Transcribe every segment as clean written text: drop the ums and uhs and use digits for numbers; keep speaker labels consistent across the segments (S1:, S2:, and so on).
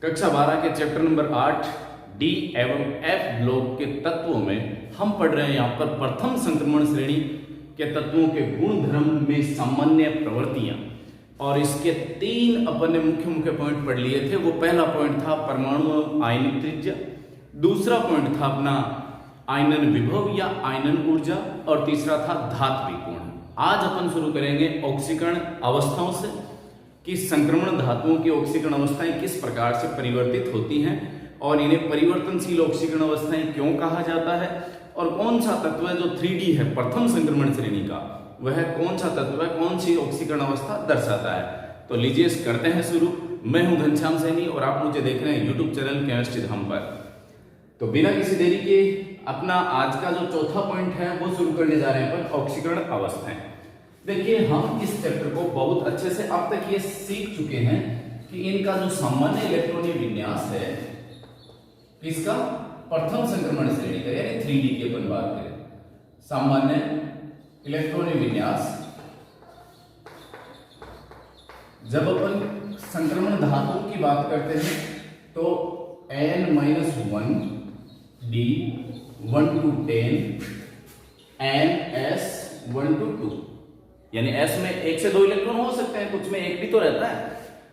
S1: कक्षा 12 के chapter number 8 D एवं एफ ब्लॉक के तत्वों में हम पढ़ रहे हैं यहाँ पर प्रथम संक्रमण श्रेणी के तत्वों के गुण धर्म में सामान्य प्रवृत्तियां। और इसके 3 अपन ने मुख्य पॉइंट पढ़ लिए थे। वो पहला पॉइंट था परमाणु आयनिक त्रिज्या, दूसरा पॉइंट था अपना आयनन विभव या आयनन ऊर्जा, और तीसरा था धात्विक गुण। आज अपन शुरू करेंगे ऑक्सीकरण अवस्थाओं से कि संक्रमण धातुओं की ऑक्सीकरण अवस्थाएं किस प्रकार से परिवर्तित होती हैं और इन्हें परिवर्तनशील ऑक्सीकरण अवस्थाएं क्यों कहा जाता है, और कौन सा तत्व है जो 3D है प्रथम संक्रमण श्रेणी का, वह कौन सा तत्व है, कौन सी ऑक्सीकरण अवस्था दर्शाता है। तो लीजिए करते हैं शुरू। मैं हूं घनश्याम सैनी और आप मुझे देख रहे हैं यूट्यूब चैनल केमिस्ट्री धाम पर। तो बिना किसी देरी के अपना आज का जो चौथा पॉइंट है वो शुरू करने जा रहे हैं अपन ऑक्सीकरण अवस्थाएं। देखिए हम इस चैप्टर को बहुत अच्छे से अब तक ये सीख चुके हैं कि इनका जो सामान्य इलेक्ट्रॉनीय विन्यास है इसका प्रथम संक्रमण श्रेणी का यानी 3D की अपन बात करें, सामान्य इलेक्ट्रॉनीय विन्यास। जब अपन संक्रमण धातुओं की बात करते हैं तो N-1 D 1 to 10 N S 1 to 2, यानी S में 1 से 2 इलेक्ट्रॉन हो सकते हैं, कुछ में 1 भी तो रहता है।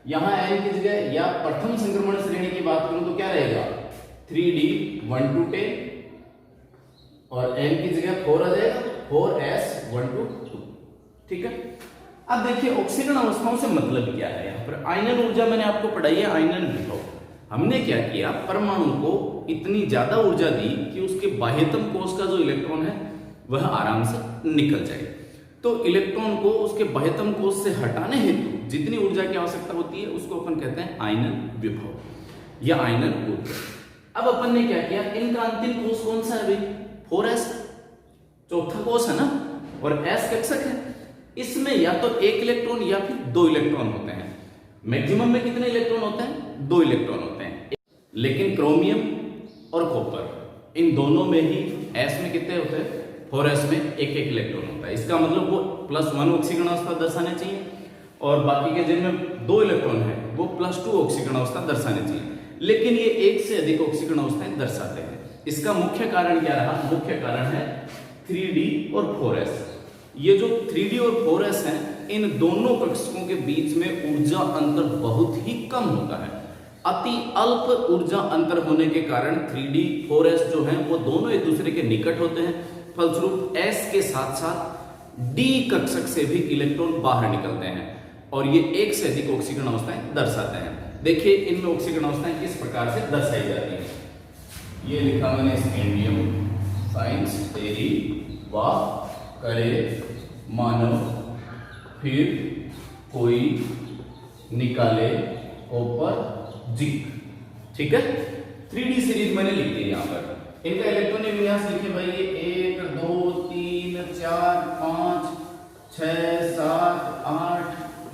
S1: यहां N की जगह या प्रथम संक्रमण श्रेणी की बात करूं तो क्या रहेगा 3D 1 to 10 और N की जगह 4 आ जाएगा, 4S 1 to 2। ठीक है। अब देखिए ऑक्सीकरण अवस्थाओं से मतलब क्या है। यहाँ पर आयनन ऊर्जा मैंने आपको पढ़ाई है, आयनन विभव। हमने क्या किया, परमाणु को इतनी ज्यादा ऊर्जा दी कि उसके बाह्यतम कोश का जो इलेक्ट्रॉन है वह आराम से निकल जाए। तो इलेक्ट्रॉन को उसके बाह्यतम कोश से हटाने हेतु जितनी ऊर्जा की आवश्यकता होती है उसको अपन कहते हैं आयनन विभव या आयनन ऊर्जा। अब अपन ने क्या किया, इनका अंतिम कोश कौन सा है भाई 4s, चौथा कोश है ना, और s कक्षक है। इसमें या तो 1 इलेक्ट्रॉन या फिर 2 इलेक्ट्रॉन होते हैं। मैक्सिमम में कितने इलेक्ट्रॉन होते हैं 2 इलेक्ट्रॉन होते हैं। लेकिन क्रोमियम और कॉपर इन दोनों में ही s में कितने होते हैं 4s में 1 इलेक्ट्रॉन होता है। इसका मतलब वो +1 ऑक्सीकरण अवस्था दर्शाने चाहिए और बाकी के जिनमें 2 इलेक्ट्रॉन है वो +2 ऑक्सीकरण अवस्था दर्शाने चाहिए। लेकिन ये 1 से अधिक ऑक्सीकरण अवस्थाएं दर्शाते हैं। इसका मुख्य कारण क्या रहा, मुख्य कारण है 3D और 4s। ये जो 3D और 4s हैं इन दोनों कक्षकों के बीच में ऊर्जा अंतर बहुत ही कम होता है। अति अल्प ऊर्जा अंतर होने के कारण 3D 4s जो हैं वो दोनों एक दूसरे के निकट होते हैं। फलस्वरूप s के साथ साथ d कक्षक से भी इलेक्ट्रॉन बाहर निकलते हैं और ये 1 से अधिक ऑक्सीकरण अवस्थाएं दर्शाते हैं। देखिए इनमें ऑक्सीकरण अवस्थाएं किस प्रकार से दर्शाई जाती हैं। ये लिखा मैंने स्कैंडियम साइंस तेरी वाह करे मानव फिर कोई निकाले ऊपर जिक। ठीक है, 3D सीरीज मैंने लिख दी यहाँ पर। इनका इलेक्ट्रॉनिक विन्यास लिखे भाई, ये 1 2 3 4 5 6 7 8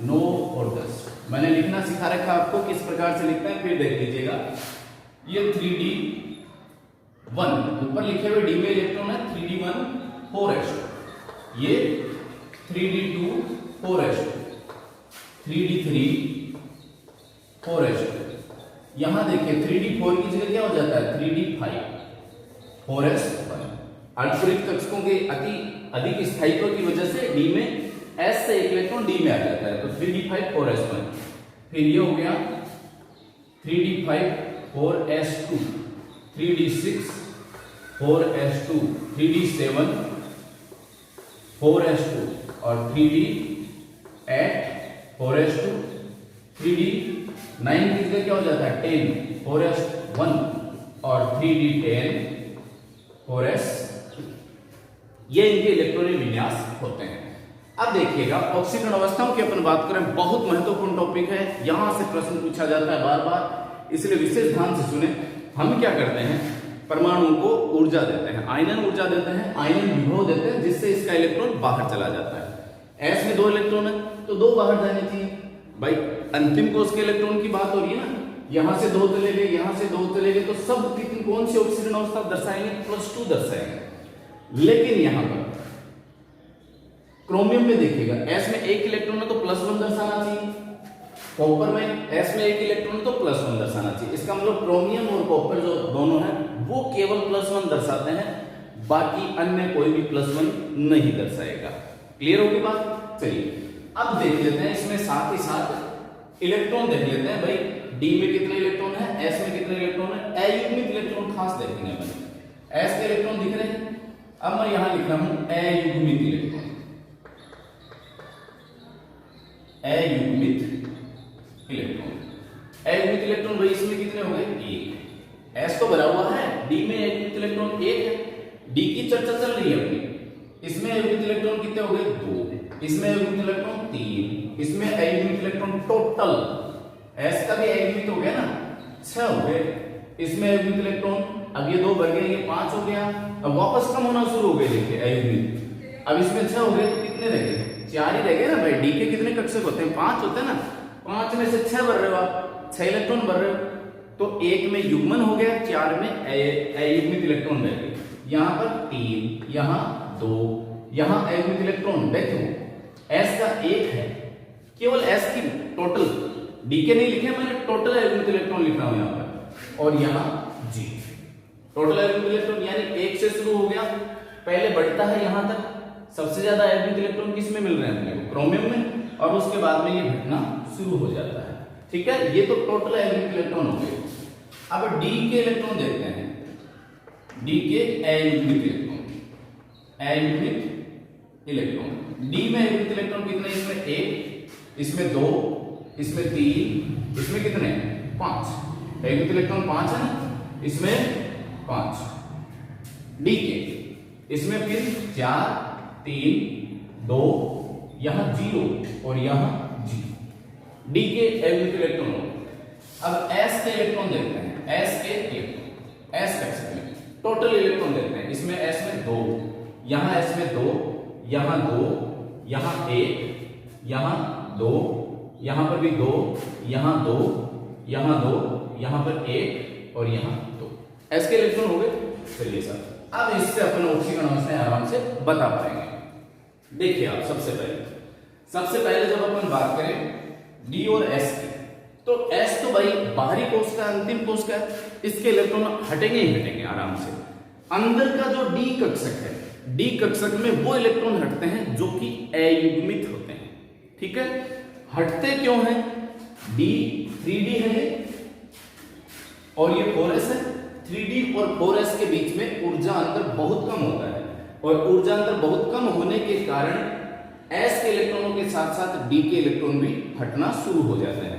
S1: 9 और 10 मैंने लिखना सिखा रखा आपको किस प्रकार से लिखता है, फिर देख लीजिएगा। ये 3D1 ऊपर लिखे हुए D में इलेक्ट्रॉन है 3D1 4s2, ये 3D2 4s2, 3D3 4s2। यहां देखिए 3D4 की जगह क्या हो जाता है 3D5 4s1। अल्पवित कक्षकों के अधिक स्थायित्व की वजह से D में S से 1 इलेक्ट्रॉन D में आ जाता है, तो 3D5 4s1। फिर ये हो गया 3D5 4s2, 3D6 4s2, 3D7 4s2 और 3D8 4s2, 3D9 की जगह क्या हो जाता है 10 4s1 और 3D10 4s2। ये इनके इलेक्ट्रॉनिक विन्यास होते हैं। अब देखिएगा ऑक्सीकरण अवस्थाओं की अपन बात करें, बहुत महत्वपूर्ण टॉपिक है, यहां से प्रश्न पूछा जाता है बार बार, इसलिए विशेष ध्यान से सुने। हम क्या करते हैं, परमाणु को ऊर्जा देते हैं, आयनन ऊर्जा देते हैं, आयनन विभव देते हैं, जिससे इसका इलेक्ट्रॉन बाहर चला जाता है। S में 2 इलेक्ट्रॉन है तो 2 बाहर जाने चाहिए भाई। अंतिम कोश के इलेक्ट्रॉन की बात हो रही है ना, यहां से 2 चले गए, यहां से 2 चले गए, तो सब कितनी कौन सी ऑक्सीकरण अवस्था दर्शाएंगे +2 दर्शाएंगे। लेकिन यहां पर क्रोमियम में देखिएगा S में 1 इलेक्ट्रॉन है तो +1 दर्शाना चाहिए, कॉपर में S में 1 इलेक्ट्रॉन तो +1 दर्शाना चाहिए। इसका मतलब क्रोमियम और कॉपर जो दोनों हैं वो केवल +1 दर्शाते हैं, बाकी अन्य कोई भी +1 नहीं दर्शाएगा। क्लियर होगी बात? चलिए अब देख लेते हैं इसमें साथ ही साथ इलेक्ट्रॉन देख लेते हैं भाई, डी में कितने इलेक्ट्रॉन है, एस में कितने इलेक्ट्रॉन है, अयुग्मित इलेक्ट्रॉन खास देखेंगे अपन। एस के इलेक्ट्रॉन दिख रहे हैं, अब मैं यहां लिख रहा हूं अयुग्मित इलेक्ट्रॉन, अयुग्मित इलेक्ट्रॉन। अयुग्मित इलेक्ट्रॉन भाई इसमें कितने हो गए, 1। एस तो भरा हुआ है, डी में अयुग्मित इलेक्ट्रॉन 1 है, डी की चर्चा चल रही है अपनी। इसमें अयुग्मित इलेक्ट्रॉन कितने हो गए, 2। इसमें अयुग्मित इलेक्ट्रॉन 3। इसमें अयुग्मित इलेक्ट्रॉन टोटल, एस का भी अयुग्मित हो गया ना, 6 हो गए। इसमें अयुग्मित इलेक्ट्रॉन, अब ये 2 बढ़ गए, ये 5 हो गया, अब वापस कम होना शुरू हो गए। देखिए अयुग्मित, अब इसमें 6 हो गए, कितने रह गए, 4 ही रह गए ना भाई। डी के कितने कक्षक होते हैं, 5 होते हैं ना, 5 में से 6 भर रहे हो आप, 6 इलेक्ट्रॉन भर रहे हो, तो 1 में युग्मन हो गया, 4 में अयुग्मित इलेक्ट्रॉन रह गए। यहां पर 3, यहां 2, यहां अयुग्मित इलेक्ट्रॉन। देखो एस का 1 है, केवल एस की टोटल, डी के नहीं लिखे मैंने, टोटल अयुग्मित इलेक्ट्रॉन लिख रहा हूं यहां पर, और यहां जी टोटल अयुग्मित इलेक्ट्रॉन, यानी 1 से शुरू हो गया, पहले बढ़ता है यहां तक। सबसे ज्यादा अयुग्मित इलेक्ट्रॉन किस में मिल रहे हैं अपने को, क्रोमियम में, और उसके बाद में ये घटना शुरू हो जाता है। ठीक है, ये तो टोटल अयुग्मित इलेक्ट्रॉन हो गए। अब डी के इलेक्ट्रॉन देखते हैं, डी के अयुग्मित इलेक्ट्रॉन, अयुग्मित इलेक्ट्रॉन, डी में अयुग्मित इलेक्ट्रॉन कितने, इसमें 1, इसमें 2, इसमें 3, इसमें कितने, 5। अयुग्मित इलेक्ट्रॉन 5 है ना, इसमें 5। डी के इसमें फिर 4, 3, 2, यहां 0 और यहां 0। डी के अयुग्मित इलेक्ट्रॉन। अब एस के इलेक्ट्रॉन देखते हैं, एस के इलेक्ट्रॉन, एस कक्षक में टोटल इलेक्ट्रॉन देखते हैं। इसमें एस में 2, यहां एस में 2, यहां 2, यहां 1, यहां 2, यहां पर भी 2, यहां 2, यहां 2, यहां पर 1 और यहां 2। एस के इलेक्ट्रॉन हो गए। चलिए सर, अब इससे अपन ऑक्सीजन अवस्था आराम से बता पाएंगे। देखिए आप, सबसे पहले जब अपन बात करें डी और एस की, तो एस तो भाई बाहरी कोश का, अंतिम कोश का, इसके इलेक्ट्रॉन हटेंगे ही हटेंगे आराम से। अंदर का जो डी कक्षक है, डी कक्षक में वो इलेक्ट्रॉन हटते हैं जो कि अयुग्मित होते हैं। ठीक है, हटते क्यों हैं, डी 3D है ये, और ये 4s है। 3D और 4s के बीच में ऊर्जा अंतर बहुत कम होता है, और ऊर्जा अंतर बहुत कम होने के कारण s के इलेक्ट्रॉनों के साथ साथ d के इलेक्ट्रॉन भी हटना शुरू हो जाते हैं।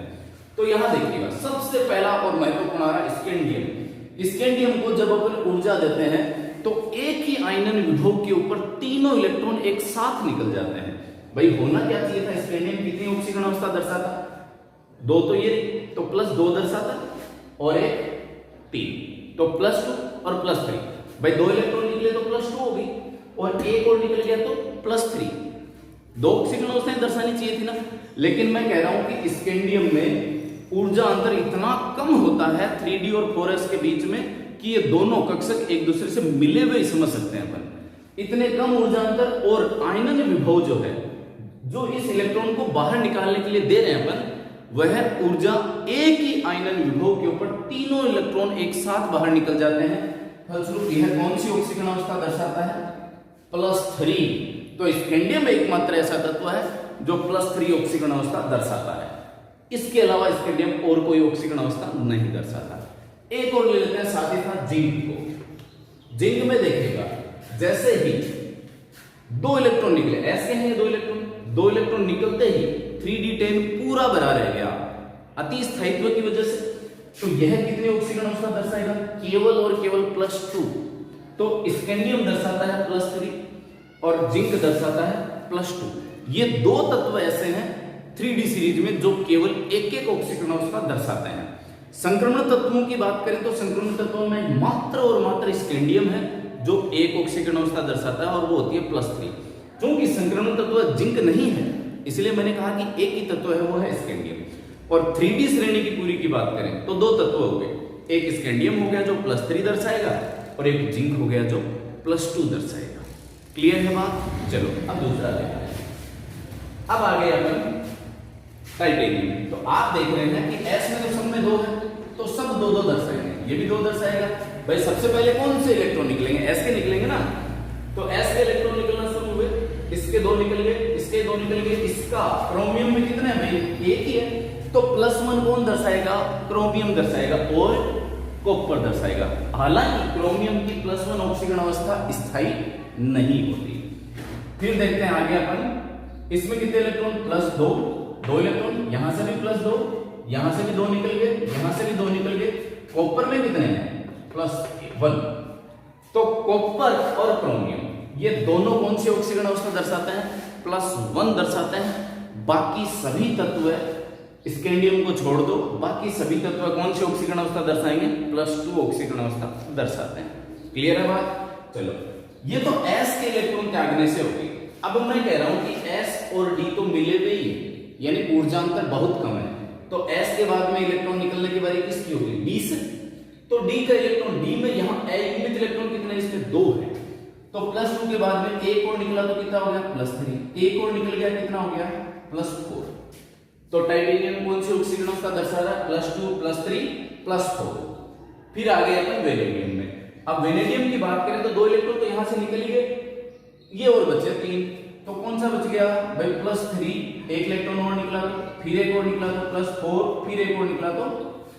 S1: तो यहां देखिएगा, सबसे पहला और महत्वपूर्ण आ रहा स्कैंडियम। स्कैंडियम को जब अपन ऊर्जा देते हैं तो एक ही आयनन विभव के ऊपर तीनों इलेक्ट्रॉन एक साथ निकल जाते हैं। भाई होना क्या चाहिए था, स्कैंडियम कितनी ऑक्सीजन अवस्था दर्शाता, 2 तो ये, तो +2 दर्शाता, और एक 3, तो +2 और +3। भाई 2 इलेक्ट्रॉन निकले तो +2 हो गई, और एक और निकल गया तो +3। 2 ऑक्सीजन अवस्थाएं दर्शानी चाहिए थी ना। लेकिन मैं कह रहा हूं कि स्कैंडियम में ऊर्जा अंतर इतना कम होता है 3D और 4s के बीच में कि ये दोनों कक्षक एक दूसरे से मिले हुए समझ सकते हैं अपन। इतने कम ऊर्जा अंतर और आयनन विभव जो है, जो इस इलेक्ट्रॉन को बाहर निकालने के लिए दे रहे हैं अपन, वह ऊर्जा एक ही आयनन विभव के ऊपर तीनों इलेक्ट्रॉन एक साथ बाहर निकल जाते हैं। फलस्वरूप यह कौन सी ऑक्सीजन अवस्था दर्शाता है, +3। तो स्कैंडियम एकमात्र ऐसा तत्व है जो +3 ऑक्सीजन अवस्था दर्शाता है। इसके अलावा स्कैंडियम और कोई ऑक्सीजन अवस्था नहीं दर्शाता। एक और ले लेते हैं साथ ही साथ जिंक को। जिंक में देखिएगा, जैसे ही 2 इलेक्ट्रॉन निकले, ऐसे हैं 2 इलेक्ट्रॉन, 2 इलेक्ट्रॉन निकलते ही 3D10 पूरा भरा रह गया अति स्थायित्व की वजह से। तो यह कितनी ऑक्सीजन अवस्था दर्शाएगा, केवल और केवल +2। तो स्कैंडियम दर्शाता है +3 और जिंक दर्शाता है +2। ये 2 तत्व ऐसे हैं 3D सीरीज में जो केवल एक ऑक्सीजन अवस्था दर्शाते हैं। संक्रमण तत्वों की बात करें तो संक्रमण तत्वों में मात्र और मात्र स्कैंडियम है जो एक ऑक्सीजन अवस्था दर्शाता है, और वो होती है +3। क्योंकि संक्रमण तत्व जिंक नहीं है, इसलिए मैंने कहा कि एक ही तत्व है, वो है स्कैंडियम। और 3D श्रेणी की पूरी की बात करें तो 2 तत्व हो गए, एक स्कैंडियम हो गया जो +3 दर्शाएगा, और एक जिंक हो गया जो +2 दर्शाएगा। क्लियर है बात? चलो अब दूसरा देखते हैं। अब आ गए अपन टाइटेनियम। तो आप देख रहे हैं कि S में तो सब में 2 है, तो सब 2 दो दो दर्शाएंगे, ये भी दो दर्शाएगा। भाई सबसे पहले कौन से इलेक्ट्रॉन निकलेंगे, एस के निकलेंगे ना, तो एस के इलेक्ट्रॉन निकलना शुरू हुए, इसके दो निकल गए, इसके दो निकल गए, इसका क्रोमियम में कितने हैं भाई, एक ही है, तो +1 कौन दर्शाएगा, क्रोमियम दर्शाएगा और कॉपर दर्शाएगा। हालांकि क्रोमियम की +1 ऑक्सीकरण अवस्था स्थायी नहीं होती। फिर देखते हैं आगे अपन, इसमें कितने इलेक्ट्रॉन, +2, 2 इलेक्ट्रॉन, यहां से भी +2, यहां से भी 2 निकल गए, यहां से भी 2 निकल गए। कॉपर में कितने हैं, +1। तो कॉपर और क्रोमियम ये दोनों कौन सी ऑक्सीकरण अवस्था दर्शाते हैं, +1 दर्शाते हैं। बाकी सभी तत्व, स्कैंडियम को छोड़ दो, बाकी सभी तत्व कौन सी ऑक्सीकरण अवस्था दर्शाएंगे, +2 ऑक्सीकरण अवस्था दर्शाते हैं। क्लियर है बात। चलो ये तो S के इलेक्ट्रॉन त्यागने से होगी। अब मैं कह रहा हूं कि S और D तो मिले हुए ही है, यानी ऊर्जा अंतर बहुत कम है, तो S के बाद में इलेक्ट्रॉन निकलने की बारी किसकी होगी, D से। तो D का इलेक्ट्रॉन, D में यहाँ अयुग्मित इलेक्ट्रॉन कितने, इसमें 2 है, तो +2 के बाद में एक और निकला तो कितना हो गया, +3, एक और निकल गया कितना हो गया, +4। तो टाइटेनियम कौन सी ऑक्सीकरण अवस्था दर्शा रहा है, +2 +3 +4। फिर आगे अपन वेनेडियम में। अब वेनेडियम की बात करें तो 2 इलेक्ट्रॉन तो यहां से निकल गए, ये और बचे 3, तो कौन सा बच गया भाई, +3, एक इलेक्ट्रॉन और निकला तो, फिर एक और निकला तो +4, फिर एक और निकला तो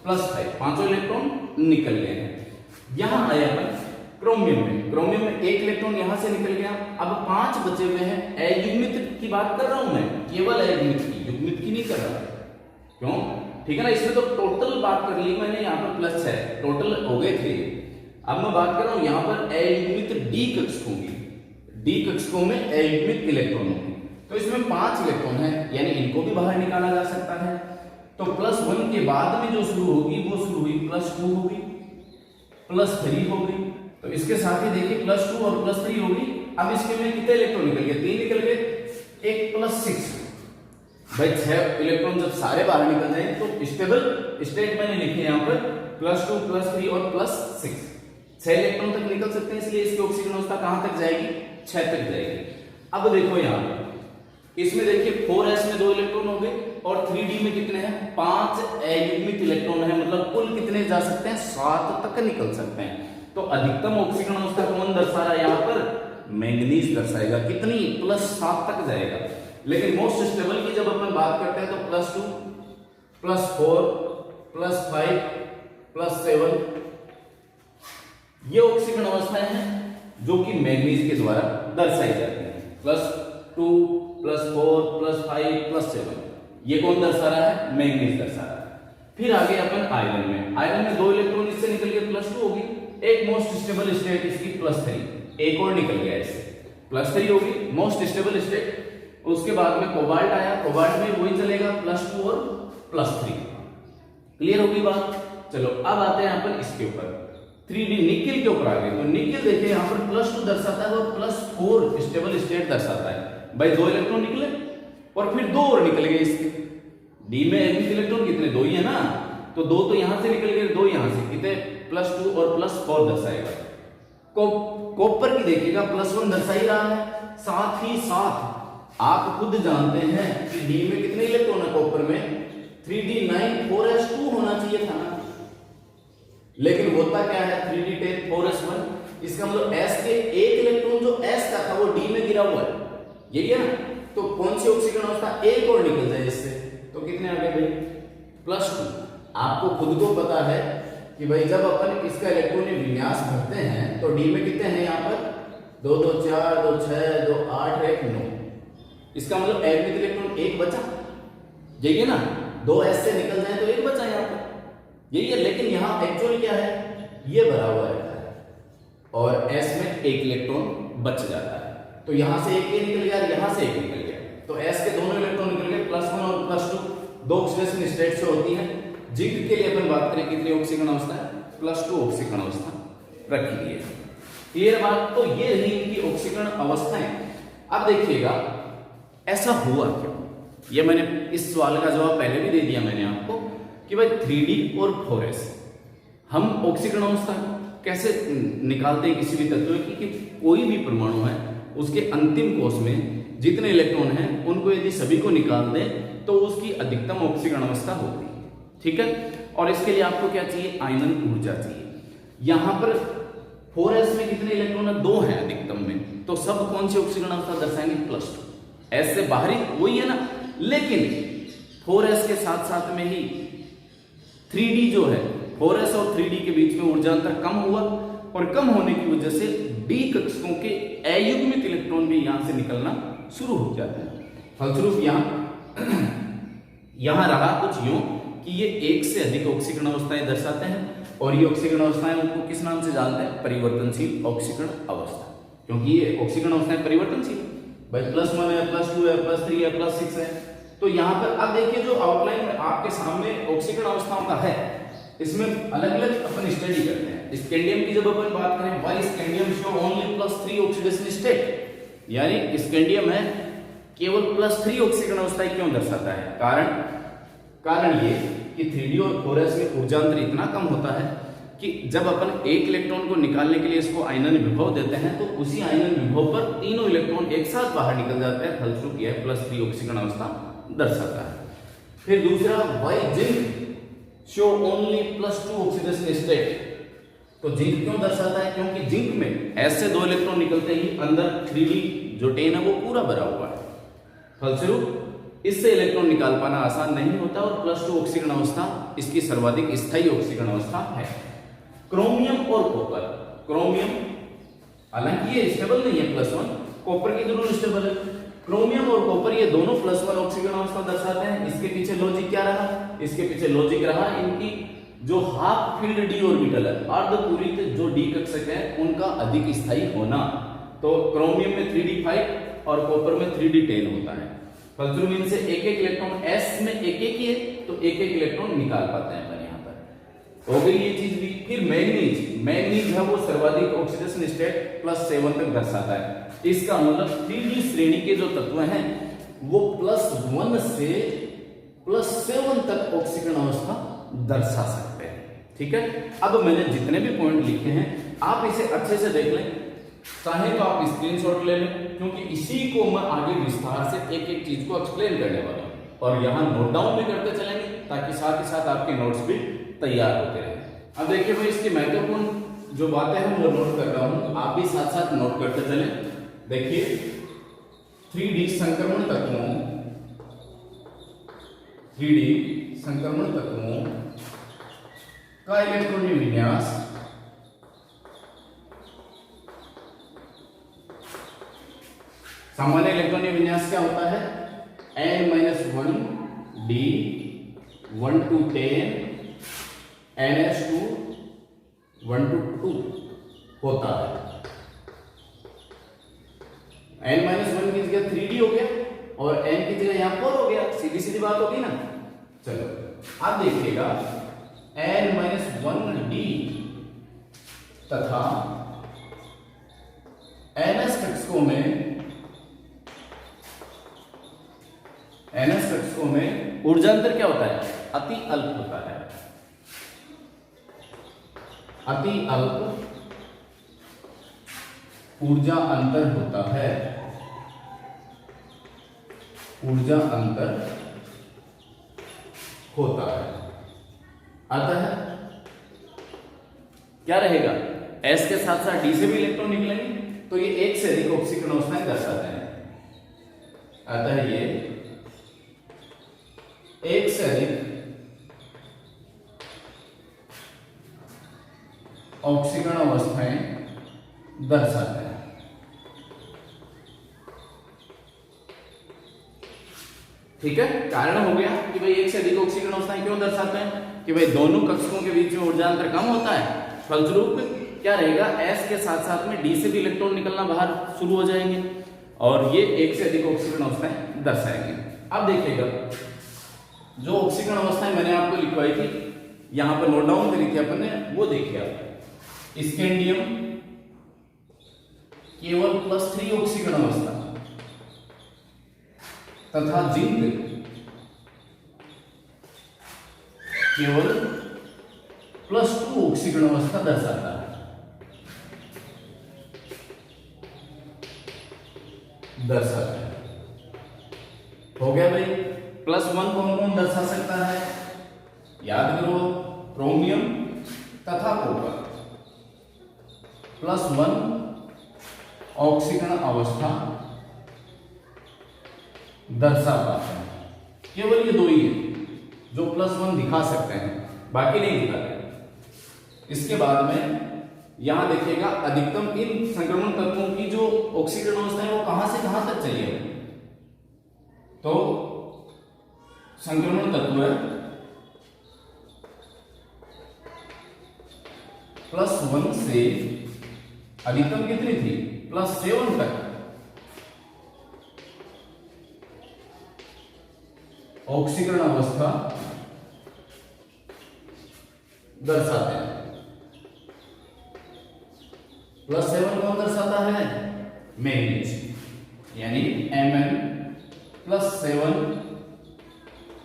S1: +5, 5 इलेक्ट्रॉन निकल गए हैं। यहां आए अपन क्रोमियम में, क्रोमियम में एक इलेक्ट्रॉन यहां से निकल गया, अब 5 बचे हुए हैं। अयुग्मित की बात कर रहा हूं मैं, केवल अयुग्मित की, युग्मित की नहीं कर रहा। क्यों, ठीक है ना, इसमें तो टोटल बात कर ली मैंने, यहाँ पर +6 टोटल हो गए थे। अब मैं बात कर रहा हूं यहां पर अयुग्मित D कक्षकों की, D कक्षकों में अयुग्मित इलेक्ट्रॉन होंगे, तो इसमें 5 इलेक्ट्रॉन है, यानी इनको भी बाहर निकाला जा सकता है। तो +1 के बाद में जो शुरू होगी वो शुरू हुई, +2 होगी, +3 होगी, तो इसके साथ ही देखिए +2 और +3 होगी। अब इसके में कितने इलेक्ट्रॉन निकल गए, 3 निकल गए, एक +6, भाई 6 इलेक्ट्रॉन जब सारे बाहर निकल जाए तो स्टेबल स्टेट मैंने लिखे यहाँ पर +2 +3 और +6, 6 इलेक्ट्रॉन तक निकल सकते हैं, इसलिए इसकी ऑक्सीकरण अवस्था कहां तक जाएगी, 6 तक जाएगी। अब देखो यहाँ इसमें देखिए 4s में 2 इलेक्ट्रॉन हो गए और 3d में कितने हैं, 5 अयुग्मित इलेक्ट्रॉन है, मतलब कुल कितने जा सकते हैं, 7 तक निकल सकते हैं। तो अधिकतम ऑक्सीकरण अवस्था कौन दर्शा रहा है यहाँ पर, मैंगनीज दर्शाएगा, कितनी, +7 तक जाएगा। लेकिन मोस्ट स्टेबल की जब अपन बात करते हैं तो +2 +4 +5 +7 ये ऑक्सीकरण अवस्थाएं हैं जो कि मैंगनीज के द्वारा दर्शाई जाती हैं। +2 +4 +5 +7 ये कौन दर्शा रहा है, मैंगनीज दर्शा रहा है। फिर आगे अपन आयरन में, आयरन में 2 इलेक्ट्रॉन इससे निकल गए, +2 होगी, एक मोस्ट स्टेबल स्टेट इसकी +3, एक और निकल गया इससे, +3 होगी मोस्ट स्टेबल स्टेट। उसके बाद में कोबाल्ट आया, कोबाल्ट में वही चलेगा, +2 और +3। क्लियर होगी बात। चलो अब आते हैं अपन इसके ऊपर, 3d निकेल के ऊपर आ गए। तो निकेल देखिए यहाँ पर +2 दर्शाता है और +4 स्टेबल स्टेट दर्शाता है। भाई 2 इलेक्ट्रॉन निकले और फिर 2 और निकल गए इसके, डी में एक इलेक्ट्रॉन कितने, 2 ही है ना, तो 2 तो यहां से निकल गए, 2 यहां से, कितने, +2 और +4 दर्शाएगा। कॉपर की देखिएगा +1 दर्शा ही रहा है, साथ ही साथ आप खुद जानते हैं कि डी में कितने इलेक्ट्रॉन है, कॉपर में 3d9 4s2 होना चाहिए था ना, लेकिन होता क्या है 3d10 4s1, इसका मतलब s के एक इलेक्ट्रॉन जो s का था वो d में गिरा हुआ है, यही है ना। तो कौन सी ऑक्सीकरण अवस्था, एक और निकल जाए इससे, तो कितने आ गए भाई, +2। आपको खुद को पता है कि भाई जब अपन इसका इलेक्ट्रॉनिक विन्यास भरते हैं तो डी में कितने हैं यहाँ पर, 2 2 4 2 6 2 8 1 9, इसका मतलब अयुग्मित इलेक्ट्रॉन एक बचा, यही है ना, 2 s से निकल जाए तो एक बचा यहाँ पर, यही है। लेकिन यहाँ एक्चुअल क्या है, ये भरा हुआ रहता है और s में एक इलेक्ट्रॉन बच जाता है, तो यहां से एक ये निकल गया, यहां से एक निकल गया, तो s के दोनों इलेक्ट्रॉन निकल गए, +1 और +2 दो ऑक्सीडेशन स्टेट से होती है। जिंक के लिए अपन बात करें कितनी ऑक्सीकरण अवस्था है, +2 ऑक्सीकरण अवस्था रखी गई है। क्लियर बात। तो ये रही इनकी ऑक्सीकरण अवस्थाएं। अब देखिएगा ऐसा हुआ क्यों, ये मैंने इस सवाल का जवाब पहले भी दे दिया मैंने आपको कि भाई 3d और 4s हम ऑक्सीकरण अवस्था कैसे निकालते हैं किसी भी तत्व की, कि कोई भी परमाणु है उसके अंतिम कोश में जितने इलेक्ट्रॉन हैं उनको यदि सभी को निकाल दें तो उसकी अधिकतम ऑक्सीकरण अवस्था होती है, ठीक है। और इसके लिए आपको क्या चाहिए, आयनन ऊर्जा चाहिए। यहां पर 4s में कितने इलेक्ट्रॉन है, 2 हैं अधिकतम में, तो सब कौन से ऑक्सीकरण अवस्था दर्शाएंगे, +2। s से बाहरी वही है ना, लेकिन 4s के साथ साथ में ही 3d जो है, 4s और 3d के बीच में ऊर्जा अंतर कम हुआ, और कम होने की वजह से d कक्षकों के अयुग्मित इलेक्ट्रॉन भी यहां से निकलना शुरू हो जाते हैं। फलस्वरूप यहां रहा कुछ यूं कि ये एक से अधिक ऑक्सीकरण अवस्थाएं दर्शाते हैं, और ये ऑक्सीकरण अवस्थाएं उनको किस नाम से जानते हैं, परिवर्तनशील ऑक्सीकरण अवस्था, क्योंकि ये ऑक्सीकरण अवस्थाएं परिवर्तनशील भाई, +1 है, +2 है, +3 है, +6 है। तो यहां पर अब देखिए जो आउटलाइन में आपके सामने ऑक्सीकरण अवस्थाओं का है, इसमें अलग अलग अपन स्टडी करते हैं। स्कैंडियम की जब अपन बात करें, why scandium show only +3 oxidation state, यानी स्कैंडियम है केवल +3 ऑक्सीकरण अवस्थाएं क्यों दर्शाता है, कारण ये कि 3d और 4s में ऊर्जा अंतर इतना कम होता है कि जब अपन एक इलेक्ट्रॉन को निकालने के लिए इसको आयनन विभव देते हैं, तो उसी आयनन विभव पर तीनों इलेक्ट्रॉन एक साथ बाहर निकल जाते हैं, फलस्वरूप यह +3 ऑक्सीकरण अवस्था दर्शाता है। फिर दूसरा, why zinc show only +2 oxidation state, तो जिंक क्यों दर्शाता है, क्योंकि जिंक में S से 2 इलेक्ट्रॉन निकलते ही अंदर 3d जो 10 है वो पूरा भरा हुआ है, फलस्वरूप इससे इलेक्ट्रॉन निकाल पाना आसान नहीं होता, और +2 ऑक्सीकरण अवस्था इसकी सर्वाधिक स्थायी ऑक्सीकरण अवस्था है। क्रोमियम और कॉपर, क्रोमियम हालांकि ये स्टेबल नहीं है +1, कॉपर की जरूर स्टेबल है। क्रोमियम और कॉपर ये दोनों +1 ऑक्सीकरण अवस्था दर्शाते हैं। इसके पीछे लॉजिक क्या रहा, इसके पीछे लॉजिक रहा इनकी जो हाफ फील्ड d ऑर्बिटल है, अर्धपूरित जो d कक्षक है, उनका अधिक स्थायी होना। तो क्रोमियम में 3d5 और कॉपर में 3d10 होता है, फलस्वरूप इनसे एक एक इलेक्ट्रॉन s में एक एक ही है, तो एक एक इलेक्ट्रॉन निकाल पाते हैं अपन यहाँ पर। हो गई ये चीज भी। फिर मैग्नीज है वो सर्वाधिक ऑक्सीडेशन स्टेट +7 तक दर्शाता है। इसका मतलब 3d श्रेणी के जो तत्व हैं वो +1 से +7 तक ऑक्सीकरण अवस्था दर्शा सकते हैं। ठीक है, अब मैंने जितने भी पॉइंट लिखे हैं आप इसे अच्छे से देख लें, चाहे तो आप स्क्रीनशॉट ले लें, क्योंकि इसी को मैं आगे विस्तार से एक एक चीज को एक्सप्लेन करने वाला हूं, और यहां नोट डाउन भी करते चलेंगे ताकि साथ ही साथ आपके नोट्स भी तैयार होते रहें। अब देखिए भाई, इसकी महत्वपूर्ण जो बातें हैं वो नोट कर रहा हूं, आप भी साथ साथ नोट करते चलें। देखिए 3D संक्रमण तत्वों का इलेक्ट्रॉनिक विन्यास सामान्य इलेक्ट्रॉनिक विन्यास क्या होता है, n-1 d 1 to 10 ns2 1 to 2 होता है। n-1 की जगह 3d हो गया और n की जगह यहां 4 हो गया, सीधी सीधी बात होगी ना। चलो आप देखिएगा n-1d तथा ns कक्षकों में ऊर्जा अंतर क्या होता है, अति अल्प होता है। अति अल्प ऊर्जा अंतर होता है, ऊर्जा अंतर होता है। अतः क्या रहेगा, S के साथ साथ D से भी इलेक्ट्रॉन निकलेंगे, तो ये एक से अधिक ऑक्सीकरण अवस्थाएं दर्शाते हैं। अतः ये एक से अधिक ऑक्सीकरण अवस्थाएं दर्शाते हैं। ठीक है, कारण हो गया कि भाई एक से अधिक ऑक्सीकरण अवस्थाएं क्यों दर्शाते हैं, कि भाई दोनों कक्षकों के बीच में ऊर्जा अंतर कम होता है, फलस्वरूप क्या रहेगा, S के साथ साथ में D से भी इलेक्ट्रॉन निकलना बाहर शुरू हो जाएंगे, और ये एक से अधिक ऑक्सीकरण अवस्थाएं दर्शाएंगे। अब देखिएगा जो ऑक्सीकरण अवस्थाएं मैंने आपको लिखवाई थी, यहां पर नोट डाउन करी थी अपन ने, वो देखिए आप। स्कैंडियम केवल +3 ऑक्सीकरण अवस्था तथा जिंक केवल +2 ऑक्सीकरण अवस्था दर्शाता है। हो गया भाई। +1 कौन कौन दर्शा सकता है, याद करो, तथा कॉपर +1 ऑक्सीकरण अवस्था दर्शा पाते हैं। केवल ये दो ही है जो +1 दिखा सकते हैं, बाकी नहीं दिखाते। इसके बाद में यहां देखिएगा अधिकतम इन संक्रमण तत्वों की जो ऑक्सीकरण अवस्था है वो कहां से कहां तक चाहिए। तो संक्रमण तत्व +1 से अधिकतम कितनी थी +7 तक ऑक्सीकरण अवस्था दर्शाते हैं। +7 कौन दर्शाता है? मैग्नीज, यानी Mn+7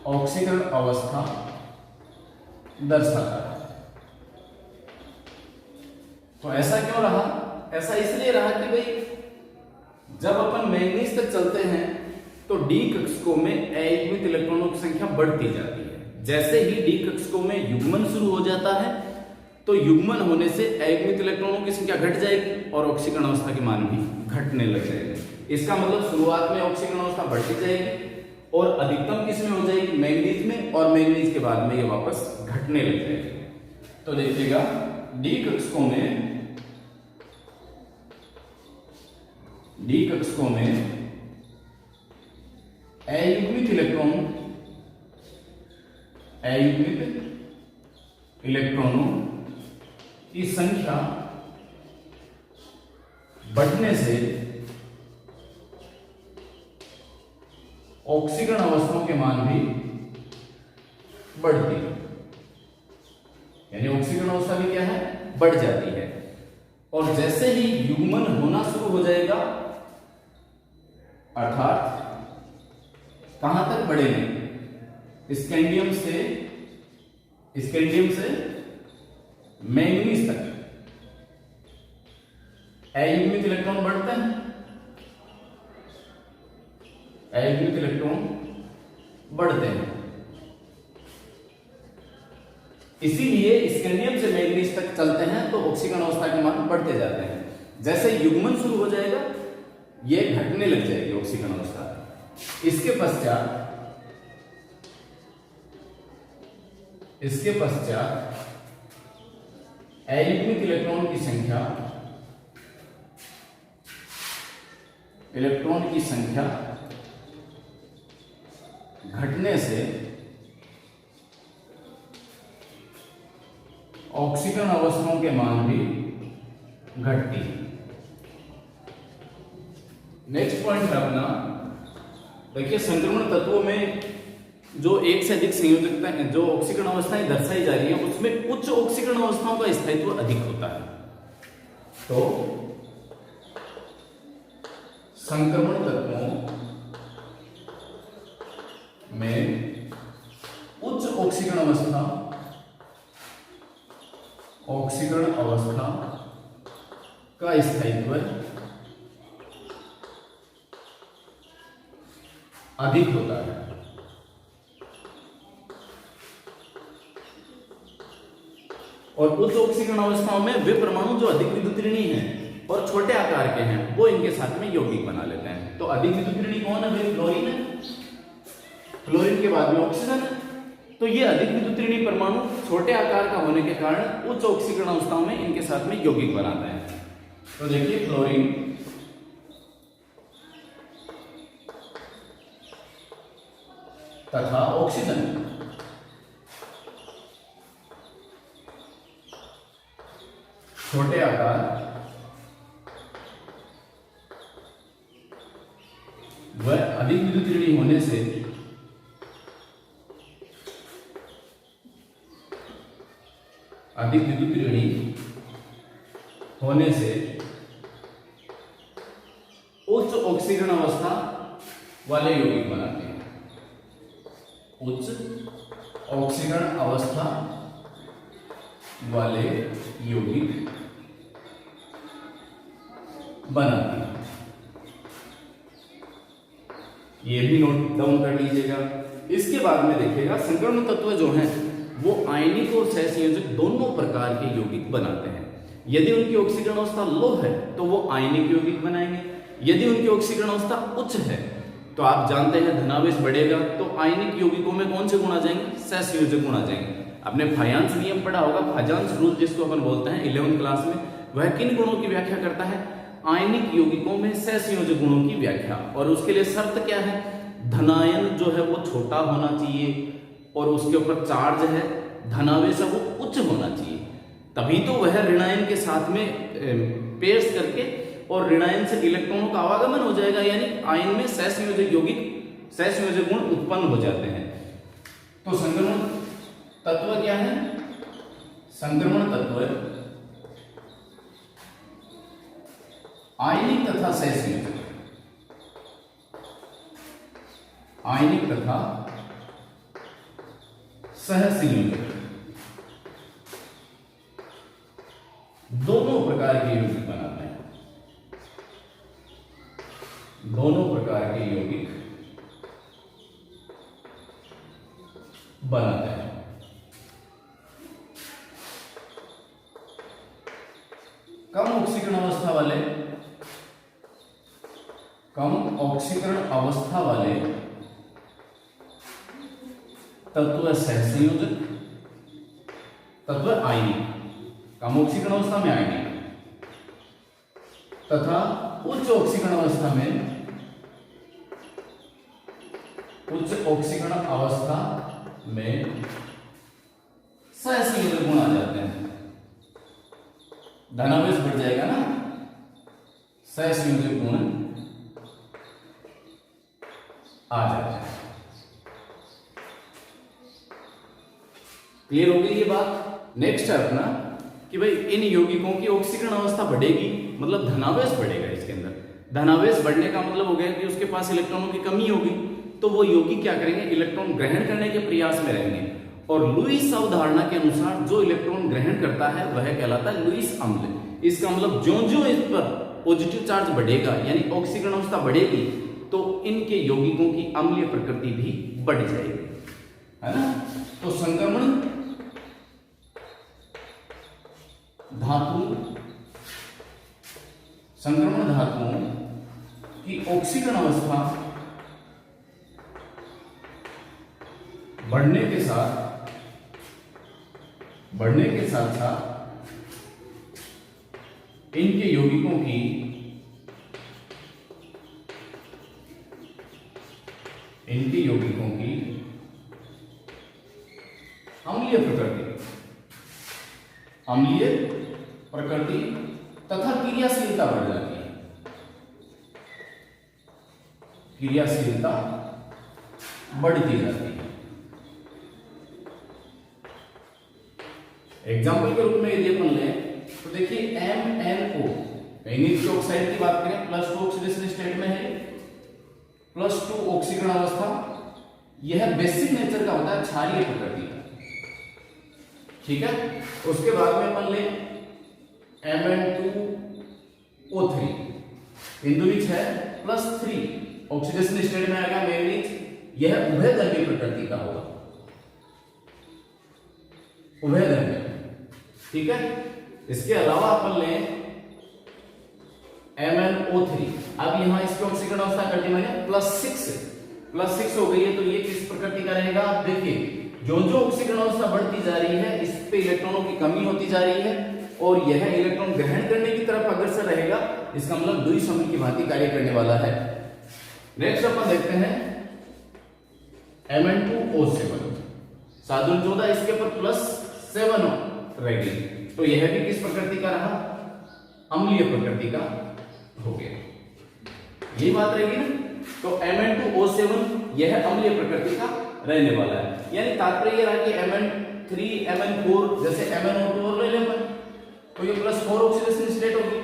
S1: ऑक्सीकरण अवस्था दर्शाता है। तो ऐसा क्यों रहा? ऐसा इसलिए रहा कि भाई जब अपन मैग्नीज तक चलते हैं तो डी कक्षकों में अयुग्मित इलेक्ट्रॉनों की संख्या बढ़ती जाती है। जैसे ही डी कक्षकों में युग्मन शुरू हो जाता है तो युग्मन होने से अयुग्मित इलेक्ट्रॉनों की संख्या घट जाएगी और ऑक्सीकरण अवस्था के मान भी घटने लग जाएंगे। इसका मतलब शुरुआत में ऑक्सीकरण अवस्था बढ़ती जाएगी और अधिकतम किसमें हो जाएगी? मैग्नीज में, और मैग्नीज के बाद में ये वापस घटने लग जाएगी। तो देखिएगा डी कक्षकों में अयुग्मित इलेक्ट्रॉनों की संख्या बढ़ने से ऑक्सीकरण अवस्थाओं के मान भी बढ़ती है, यानी ऑक्सीकरण अवस्था भी क्या है? बढ़ जाती है। और जैसे ही युग्मन होना शुरू हो जाएगा, अर्थात कहां तक बढ़ेंगे? स्कैंडियम से मैग्नीज तक अयुग्मित इलेक्ट्रॉन बढ़ते हैं, अयुग्मित इलेक्ट्रॉन बढ़ते हैं। इसीलिए स्कैंडियम से मैग्नीज तक चलते हैं तो ऑक्सीकरण अवस्था के मान बढ़ते जाते हैं। जैसे युग्मन शुरू हो जाएगा ये घटने लग जाएगी ऑक्सीकरण अवस्था। इसके पश्चात अयुग्मित इलेक्ट्रॉन की संख्या घटने से ऑक्सीकरण अवस्थाओं के मान भी घटती है। नेक्स्ट पॉइंट है अपना, देखिए संक्रमण तत्वों में जो एक से अधिक संयोजकता है, जो ऑक्सीकरण अवस्थाएं दर्शाई जा रही है उसमें उच्च ऑक्सीकरण अवस्थाओं का स्थायित्व अधिक होता है। तो संक्रमण तत्वों में उच्च ऑक्सीकरण अवस्था का स्थायित्व अधिक होता है। और उच्च ऑक्सीकरण अवस्थाओं में वे परमाणु जो अधिक विद्युत ऋणी हैं और छोटे आकार के हैं वो इनके साथ में यौगिक बना लेते हैं। तो अधिक विद्युत ऋणी कौन है? भाई क्लोरीन है। क्लोरीन के बाद में ऑक्सीजन है। तो ये अधिक विद्युत ऋणी परमाणु छोटे आकार का होने के कारण उच्च ऑक्सीकरण अवस्थाओं में इनके साथ में यौगिक बनाते हैं। तो देखिए क्लोरीन तथा ऑक्सीजन छोटे आकार व अधिक विद्युत ऋणी होने से उच्च ऑक्सीकरण अवस्था वाले यौगिक बनाते हैं। उच्च ऑक्सीकरण अवस्था वाले यौगिक बनाते हैं। ये भी नोट डाउन कर लीजिएगा। इसके बाद में देखिएगा संक्रमण तत्व जो हैं वो आयनिक और सहसंयोजक दोनों प्रकार के यौगिक बनाते हैं। यदि उनकी ऑक्सीकरण अवस्था लो है तो वो आयनिक यौगिक बनाएंगे, यदि उनकी ऑक्सीकरण अवस्था उच्च है तो आप जानते हैं धनावेश बढ़ेगा तो आयनिक यौगिकों में कौन से गुण आ जाएंगे, सहसंयोजक गुण आ जाएंगे। आपने फायांस नियम पढ़ा होगा, फायांस रूल जिसको अपन बोलते हैं 11वीं क्लास में, वह किन गुणों की व्याख्या करता है, आयनिक यौगिकों में सहसंयोजक गुणों की व्याख्या। और उसके लिए शर्त क्या है, धनायन जो है वो छोटा होना चाहिए और उसके ऊपर चार्ज है, धनावेश है वो उच्च होना चाहिए, तभी तो वह ऋणायन के साथ में पेश करके और ऋणायन से इलेक्ट्रॉनों का आवागमन हो जाएगा, यानी आयन में सहसंयोजक यौगिक सहसंयोजक गुण उत्पन्न हो जाते हैं। तो संक्रमण तत्व क्या है, संक्रमण तत्व आयनिक तथा सहसंयोजक, आयनिक तथा सहसंयोजक दोनों प्रकार के यौगिक बनाते हैं, दोनों प्रकार के यौगिक बनाते हैं। कम ऑक्सीकरण अवस्था वाले, कम ऑक्सीकरण अवस्था वाले तत्व सहसंयोजक, तत्व आयनिक, कम ऑक्सीकरण अवस्था में आयनिक तथा उच्च ऑक्सीकरण अवस्था में, उच्च ऑक्सीकरण अवस्था में सहसंयोजक गुण आ जाते हैं, धनावेश बढ़ जाएगा ना, सहसंयोजक गुण आ जाते हैं। क्लियर हो गई ये बात। नेक्स्ट है अपना कि भाई इन यौगिकों की ऑक्सीकरण अवस्था बढ़ेगी, मतलब धनावेश बढ़ेगा इसके अंदर। धनावेश बढ़ने का मतलब हो गया कि उसके पास इलेक्ट्रॉनों की कमी होगी, तो वो यौगिक क्या करेंगे, इलेक्ट्रॉन ग्रहण करने के प्रयास में रहेंगे। और लुईस अवधारणा के अनुसार जो इलेक्ट्रॉन ग्रहण करता है वह कहलाता है लुईस अम्ल। इसका मतलब ज्यों-ज्यों इस पर पॉजिटिव चार्ज बढ़ेगा यानी ऑक्सीकरण अवस्था बढ़ेगी तो इनके यौगिकों की अम्लीय प्रकृति भी बढ़ जाएगी, है ना। तो संक्रमण धातु, संक्रमण धातुओं की ऑक्सीकरण अवस्था बढ़ने के साथ साथ इनके यौगिकों की अम्लीय प्रकृति तथा क्रियाशीलता बढ़ जाती है, क्रियाशीलता बढ़ती जाती है। एग्जाम्पल के रूप में यदि अपन लें तो देखिए MnO, मैग्नीशियम ऑक्साइड की बात करें, +2 ऑक्सीडेशन स्टेट में है, +2 ऑक्सीकरण अवस्था, यह बेसिक नेचर का होता है, क्षारीय प्रकृति का, ठीक है। उसके बाद में अपन लें Mn2O3, इंदुरीच है, +3 ऑक्सीडेशन स्टेट में आएगा मैग्नीज, यह उभयधर्मी प्रकृति का होगा, उभयधर्मी, ठीक है। इसके अलावा अपन लें MnO3, अब यहां इसकी ऑक्सीकरण अवस्था कर दी मैंने +6 हो गई है, तो ये किस प्रकृति का रहेगा, आप देखिए जो ऑक्सीकरण अवस्था बढ़ती जा रही है इस पे इलेक्ट्रॉनों की कमी होती जा रही है और यह इलेक्ट्रॉन ग्रहण करने की तरफ अग्रसर रहेगा, इसका मतलब लुईस अम्ल की भांति कार्य करने वाला है। नेक्स्ट अपन देखते हैं Mn2O7, साधुन 14, इसके ऊपर +7 रहेगी, तो यह भी किस प्रकृति का रहा, अम्लीय प्रकृति का हो गया, ये बात रहेगी ना। तो Mn2O7 यह अम्लीय प्रकृति का रहने वाला है, यानी तात्पर्य यह रहा कि Mn3 Mn4 जैसे MnO2 और ले लें तो ये +4 ऑक्सीडेशन स्टेट होगी,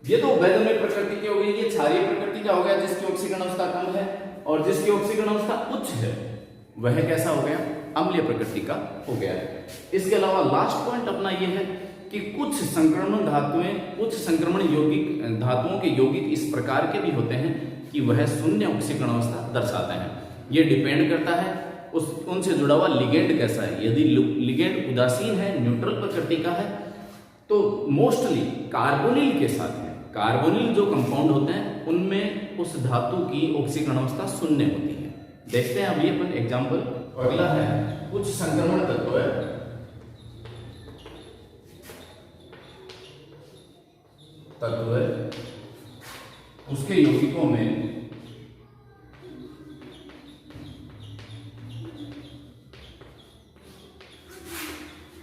S1: ये तो उभयधर्मी प्रकृति की हो गई, ये क्षारीय प्रकृति का हो गया जिसकी ऑक्सीकरण अवस्था कम है, और जिसकी ऑक्सीकरण अवस्था उच्च है वह कैसा हो गया, अम्लीय प्रकृति का हो गया है। इसके अलावा लास्ट पॉइंट अपना यह है कि कुछ संक्रमण धातुएं, कुछ संक्रमण यौगिक धातुओं के यौगिक इस प्रकार के भी होते हैं कि वह शून्य ऑक्सीकरण अवस्था दर्शाते हैं। यह डिपेंड करता है उस उनसे जुड़ा हुआ लिगेंड कैसा है। यदि लिगेंड उदासीन है, न्यूट्रल प्रकृति का है, तो मोस्टली कार्बोनिल के साथ में, कार्बोनिल जो कंपाउंड होते हैं उनमें उस धातु की ऑक्सीकरण अवस्था शून्य होती है। देखते हैं अभी अपन एग्जाम्पल। अगला है कुछ संक्रमण तत्व है, उसके यौगिकों में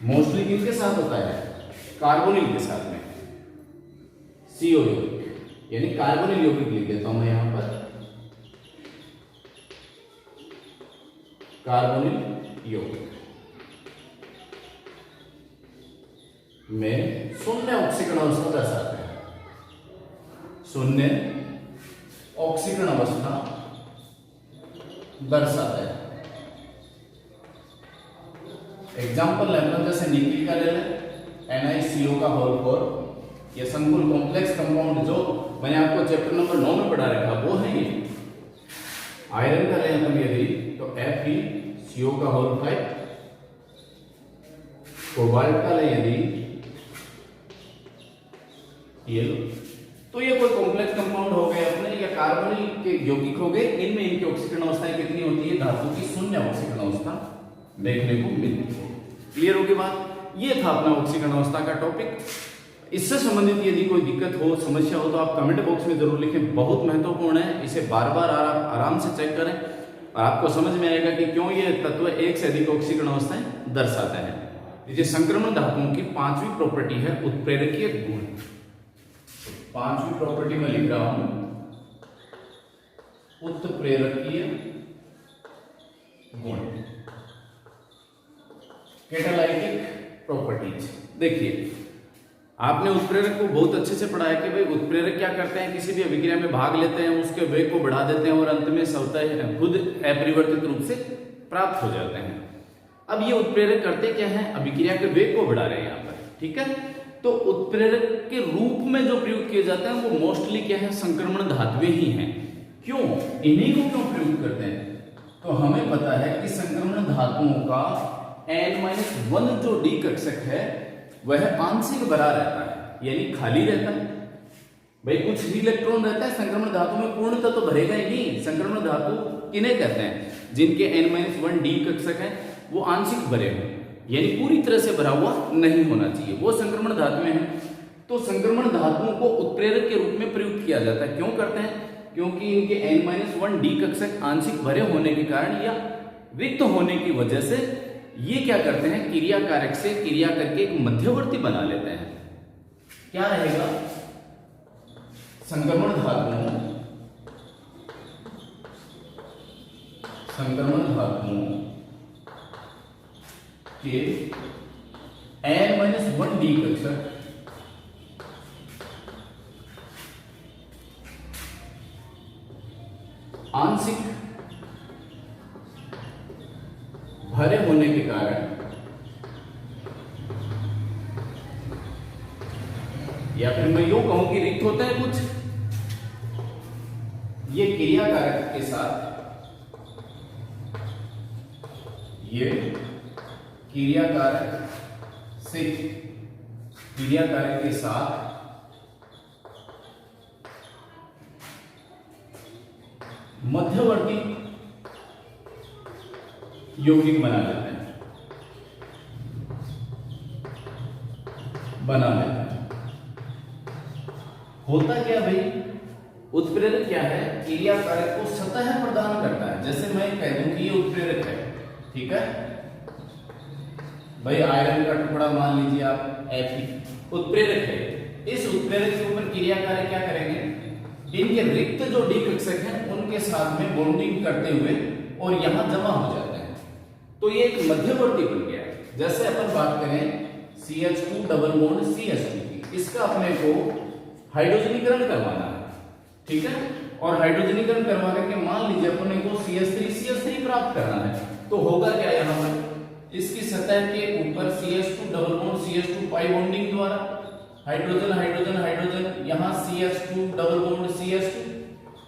S1: मोस्टली किसके साथ होता है, कार्बोनिल के साथ में, CO यौगिक, यानी कार्बोनिल यौगिक लिख देता हूं मैं यहां पर, कार्बोनिल यौगिक में शून्य ऑक्सीकरण अवस्था दर्शाते हैं, शून्य ऑक्सीकरण अवस्था दर्शाता है। एग्जाम्पल लेना, जैसे निकिल का ले लें, NiCO का होल 4, ये संकुल कॉम्प्लेक्स कंपाउंड जो मैंने आपको चैप्टर नंबर 9 में पढ़ा रखा वो है ये। आयरन का लें हम यदि तो FeCO का होल 5, कोबाल्ट का लें यदि ये लो, तो ये कोई कॉम्प्लेक्स कंपाउंड हो गए अपने या कार्बोनिल के यौगिक हो गए, इनमें इनकी ऑक्सीकरण अवस्थाएं कितनी होती है, धातु की शून्य ऑक्सीकरण अवस्था देखने को मिलती है। क्लियर होगी बात। ये था अपना ऑक्सीकरण अवस्था का टॉपिक। इससे संबंधित यदि कोई दिक्कत हो, समस्या हो, तो आप कमेंट बॉक्स में जरूर लिखें, बहुत महत्वपूर्ण है। इसे बार बार आराम से चेक करें और आपको समझ में आएगा कि क्यों ये तत्व एक से अधिक ऑक्सीकरण अवस्थाएं दर्शाते हैं। ये संक्रमण धातुओं की 5वीं प्रॉपर्टी है उत्प्रेरकीय गुण। 5वीं प्रॉपर्टी में लिख रहा हूं उत्प्रेरकीय गुण, कैटालाइटिक प्रॉपर्टीज। देखिए आपने उत्प्रेरक को बहुत अच्छे से पढ़ा है कि भाई उत्प्रेरक क्या करते हैं, किसी भी अभिक्रिया में भाग लेते हैं, उसके वेग को बढ़ा देते हैं और अंत में स्वतः खुद अपरिवर्तित रूप से प्राप्त हो जाते हैं। अब ये उत्प्रेरक करते क्या है, अभिक्रिया के वेग को बढ़ा रहे हैं यहाँ पर, ठीक है। तो उत्प्रेरक के रूप में जो प्रयोग किए जाते हैं वो मोस्टली क्या है, संक्रमण धातुएं ही हैं। क्यों, इन्हीं को क्यों प्रयोग करते हैं, तो हमें पता है कि संक्रमण धातुओं का N-1 जो डी कक्षक है वह आंशिक भरा रहता है, यानी खाली रहता है। भाई कुछ ही इलेक्ट्रॉन रहता है संक्रमण धातु में, पूर्णतः तो भरेगा ही नहीं। संक्रमण धातु किन्हें कहते हैं, जिनके N-1 डी कक्षक है वो आंशिक भरे हो, यानी पूरी तरह से भरा हुआ नहीं होना चाहिए, वो संक्रमण धातुएं हैं। तो संक्रमण धातुओं को उत्प्रेरक के रूप में प्रयुक्त किया जाता है। क्यों करते हैं, क्योंकि इनके N-1 डी कक्षक आंशिक भरे होने के कारण या रिक्त होने की वजह से ये क्या करते हैं, क्रिया कारक से क्रिया करके एक मध्यवर्ती बना लेते हैं। क्या रहेगा, संक्रमण धातुओं के N-1 डी कक्षक आंशिक भरे होने के कारण या फिर मैं यूं कहूं कि रिक्त होते हैं कुछ, ये क्रिया कारक के साथ, ये क्रिया कारक के साथ मध्यवर्ती यौगिक बना लेते हैं, होता क्या भाई, उत्प्रेरक क्या है, क्रिया कारक को सतह प्रदान करता है। जैसे मैं कह दूं कि ये उत्प्रेरक है, ठीक है भाई, आयरन का टुकड़ा मान लीजिए आप Fe, उत्प्रेरक है। इस उत्प्रेरक के ऊपर क्रिया कारक क्या करेंगे, इनके रिक्त जो डी कक्षक हैं उनके साथ में बॉन्डिंग करते हुए और यहां जमा हो जाते हैं, तो ये एक मध्यवर्ती बन गया। जैसे अपन बात करें CH2 डबल बॉन्ड CH2 की, इसका अपने को हाइड्रोजनीकरण करवाना है, ठीक है, और हाइड्रोजनीकरण करवा करके मान लीजिए अपने को CH3 प्राप्त करना है, तो होगा क्या, यहाँ पर इसकी सतह के ऊपर CH2 double bond CH2 pi bonding द्वारा हाइड्रोजन हाइड्रोजन हाइड्रोजन, यहाँ CH2 डबल बॉन्ड CH2,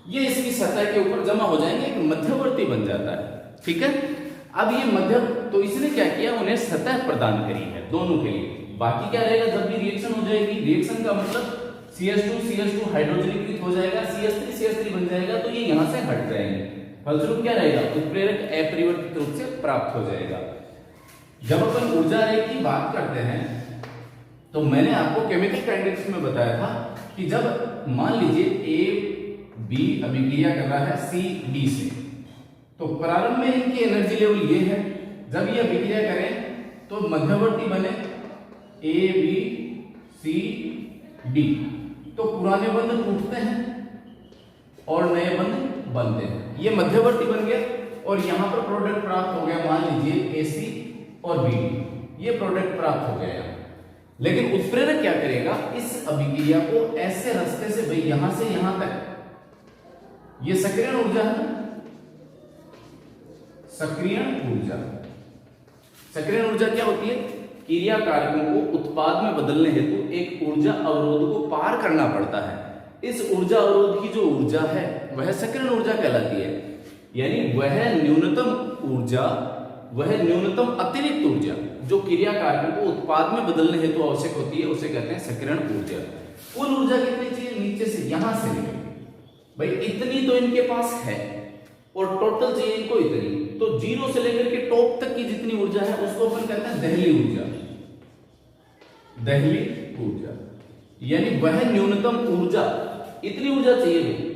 S1: ये इसकी सतह के ऊपर जमा हो जाएंगे, एक मध्यवर्ती बन जाता है, ठीक है। अब ये मध्यम, तो इसने क्या किया, उन्हें सतह प्रदान करी है दोनों के लिए। बाकी क्या रहेगा, जब भी रिएक्शन हो जाएगी, रिएक्शन का मतलब CH2 हाइड्रोजनीकृत हो जाएगा, CH3 बन जाएगा, तो ये यहां से हट जाएंगे। फलस्वरूप क्या रहेगा, उत्प्रेरक अपरिवर्तित रूप से प्राप्त हो जाएगा। जब अपन ऊर्जा आरेख की बात करते हैं तो मैंने आपको केमिकल काइनेटिक्स में बताया था कि जब मान लीजिए A B अभिक्रिया कर रहा है C D से, तो प्रारंभ में इनकी एनर्जी लेवल ये है, जब ये अभिक्रिया करें तो मध्यवर्ती बने A B C D, तो पुराने बंध टूटते हैं और नए बंध बनते हैं। ये मध्यवर्ती बन गया और यहां पर प्रोडक्ट प्राप्त हो गया, मान लीजिए AC और BD, ये प्रोडक्ट प्राप्त हो गया। लेकिन उत्प्रेरक क्या करेगा, इस अभिक्रिया को ऐसे रास्ते से, भाई यहां से यहां तक, ये सक्रियण ऊर्जा है, सक्रियण ऊर्जा। सक्रियण ऊर्जा क्या होती है, क्रिया कारकों को उत्पाद में बदलने हेतु एक ऊर्जा अवरोध को पार करना पड़ता है। इस ऊर्जा अवरोध की जो ऊर्जा है वह सक्रियण ऊर्जा कहलाती है, यानी वह न्यूनतम ऊर्जा, वह न्यूनतम अतिरिक्त ऊर्जा जो क्रिया कारकों को उत्पाद में बदलने हेतु आवश्यक होती है, उसे कहते हैं सक्रियण ऊर्जा। कुल ऊर्जा कितनी चाहिए, नीचे से यहां से लेकर, भाई इतनी तो इनके पास है और टोटल चाहिए इनको इतनी, तो जीरो से लेकर के टॉप तक की जितनी ऊर्जा है उसको अपन कहते हैं दहली ऊर्जा। दहली ऊर्जा यानी वह न्यूनतम ऊर्जा, इतनी ऊर्जा चाहिए भाई,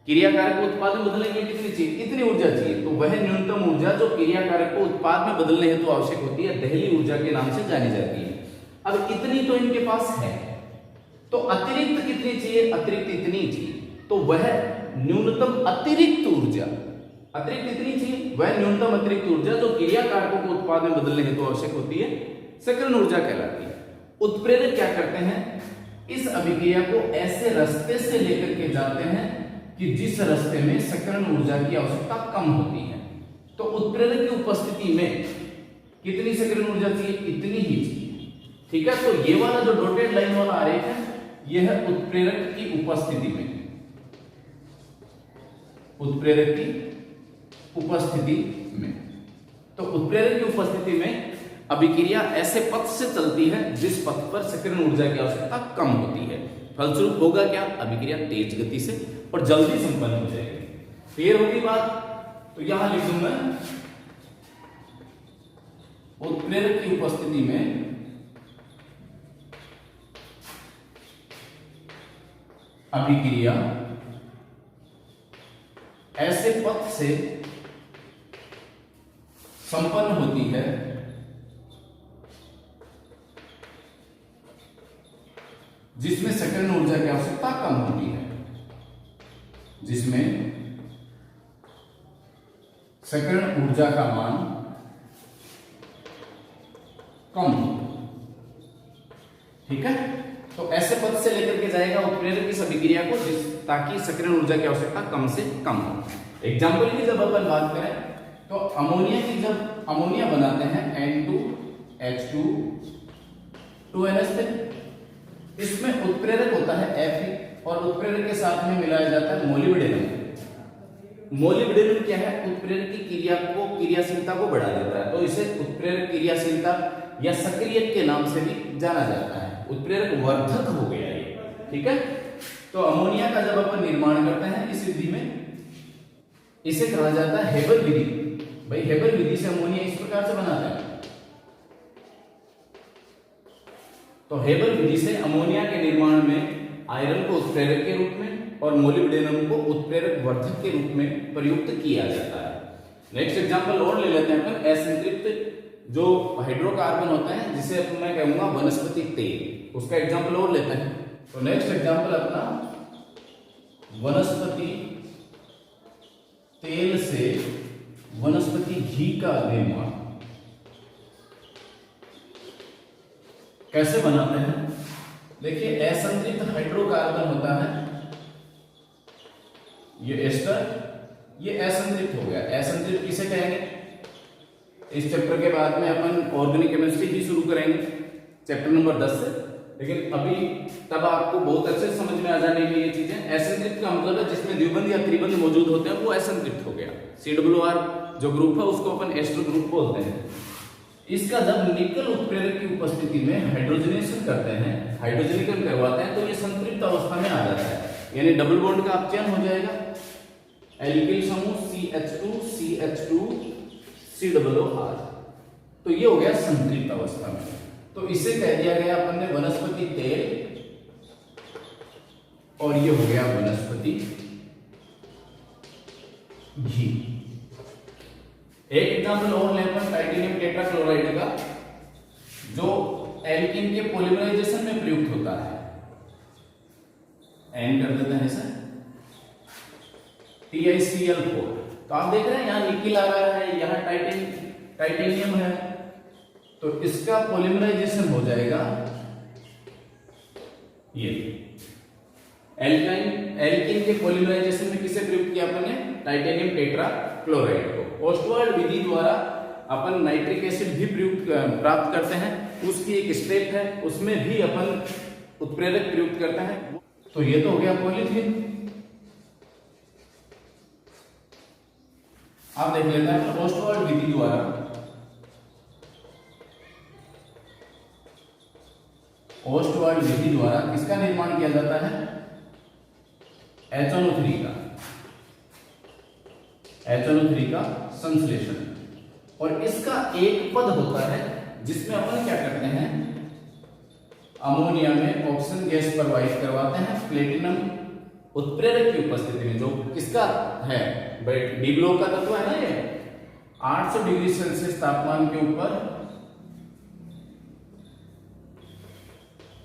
S1: क्रिया कारक को उत्पाद में बदलने के लिए कितनी चाहिए, इतनी ऊर्जा चाहिए, तो वह न्यूनतम ऊर्जा जो क्रिया कारक को उत्पाद में बदलने हेतु आवश्यक होती है, दहली ऊर्जा के नाम से जानी जाती है। अब इतनी तो इनके पास है, तो अतिरिक्त कितनी चाहिए, अतिरिक्त इतनी चाहिए, तो वह न्यूनतम अतिरिक्त ऊर्जा, अतिरिक्त इतनी चाहिए, वह न्यूनतम अतिरिक्त ऊर्जा जो क्रिया कारकों को उत्पाद में बदलने हेतु आवश्यक होती है, सक्रियण ऊर्जा कहलाती है। उत्प्रेरक क्या करते हैं, इस अभिक्रिया को ऐसे रास्ते से लेकर के जाते हैं कि जिस रास्ते में सक्रियण ऊर्जा की आवश्यकता कम होती है। तो उत्प्रेरक की उपस्थिति में कितनी सक्रियण ऊर्जा चाहिए, इतनी ही चाहिए, ठीक है। तो ये वाला जो डॉटेड लाइन वाला आरेख है, यह है उत्प्रेरक की उपस्थिति में, उत्प्रेरक की उपस्थिति में। तो उत्प्रेरक की उपस्थिति में अभिक्रिया ऐसे पथ से चलती है जिस पथ पर सक्रियण ऊर्जा की आवश्यकता कम होती है। फलस्वरूप होगा क्या, अभिक्रिया तेज गति से और जल्दी संपन्न हो जाएगी। क्लियर होगी बात, तो यहां लिख दूं मैं, उत्प्रेरक की उपस्थिति में अभिक्रिया ऐसे पथ से संपन्न होती है जिसमें सक्रियण ऊर्जा की आवश्यकता कम होती है, जिसमें सक्रियण ऊर्जा का मान कम हो, ठीक है। तो ऐसे पथ से लेकर के जाएगा उत्प्रेरक इस अभिक्रिया को, ताकि सक्रियण ऊर्जा की आवश्यकता कम से कम हो। एग्जाम्पल की जब अपन बात करें तो अमोनिया की, जब अमोनिया बनाते हैं N2H2 2NH3, इसमें उत्प्रेरक होता है Fe और उत्प्रेरक के साथ में मिलाया जाता है मोलिब्डेनम। मोलिब्डेनम क्या है, उत्प्रेरक की क्रियाशीलता को बढ़ा देता है, तो इसे उत्प्रेरक क्रियाशीलता या सक्रियक के नाम से भी जाना जाता है। उत्प्रेरक वर्धक हो गया ये, ठीक है। तो अमोनिया का जब अपन निर्माण करते हैं इस विधि में, इसे कहा जाता है हेबर विधि। भाई हेबर विधि से अमोनिया इस प्रकार से बनाता है, तो हेबर विधि से अमोनिया के निर्माण में आयरन को उत्प्रेरक के रूप में और मोलिब्डेनम को उत्प्रेरक वर्धक के रूप में प्रयुक्त किया जाता है। नेक्स्ट एग्जांपल और ले लेते हैं अपन, असंतृप्त जो हाइड्रोकार्बन होता है, जिसे मैं कहूंगा वनस्पति तेल, उसका एग्जांपल और लेते हैं। तो नेक्स्ट एग्जांपल अपना वनस्पति तेल से वनस्पति घी का निर्माण कैसे बनाते हैं। देखिए असंतृप्त हाइड्रोकार्बन होता है, ये एस्टर, ये असंतृप्त हो गया। असंतृप्त किसे कहेंगे, इस चैप्टर के बाद में अपन ऑर्गेनिक केमिस्ट्री ही शुरू करेंगे चैप्टर नंबर 10 से, लेकिन अभी तब आपको बहुत अच्छे से समझ में आ जाएंगी ये चीजें। असंतृप्त का मतलब है जिसमें द्विबंध या त्रिबंध मौजूद होते हैं, वो असंतृप्त हो गया। CWR जो ग्रुप है उसको अपन एस्टर ग्रुप बोलते हैं। इसका जब निकल उत्प्रेरक की उपस्थिति में हाइड्रोजनेशन करते हैं, हाइड्रोजनीकरण करवाते हैं, तो ये संतृप्त अवस्था में आ जाता है, यानी डबल बॉन्ड का अपचयन हो जाएगा। एल्किल समूह CH2 COOH, तो ये हो गया संतृप्त अवस्था में। तो इसे कह दिया गया अपन ने वनस्पति तेल, और ये हो गया वनस्पति घी। एक एग्जांपल और लें अपन टाइटेनियम टेट्राक्लोराइड का, जो एल्कीन के पॉलीमराइजेशन में प्रयुक्त होता है। एन कर देते हैं सर, TiCl4। तो आप देख रहे हैं यहां निकिल आ रहा है, यहां टाइटेनियम है, तो इसका पॉलीमराइजेशन हो जाएगा ये। एल्कीन के पॉलीमराइजेशन में किसे प्रयुक्त किया अपन ने? टाइटेनियम टेट्राक्लोराइड को। ओस्टवाल्ड विधि द्वारा अपन नाइट्रिक एसिड भी प्रयुक्त प्राप्त करते हैं, उसकी एक स्टेप है, उसमें भी अपन उत्प्रेरक प्रयुक्त करते हैं। तो ये तो हो गया पॉलीथीन। आप देख लेते हैं ओस्टवाल्ड विधि द्वारा किसका निर्माण किया जाता है? HNO3 का संश्लेषण। और इसका एक पद होता है जिसमें अपन क्या करते हैं, अमोनिया में ऑक्सीजन गैस प्रवाहित करवाते हैं प्लेटिनम उत्प्रेरक की उपस्थिति में, जो किसका है? डी ब्लॉक का तत्व है ना ये। 800 डिग्री सेल्सियस तापमान के ऊपर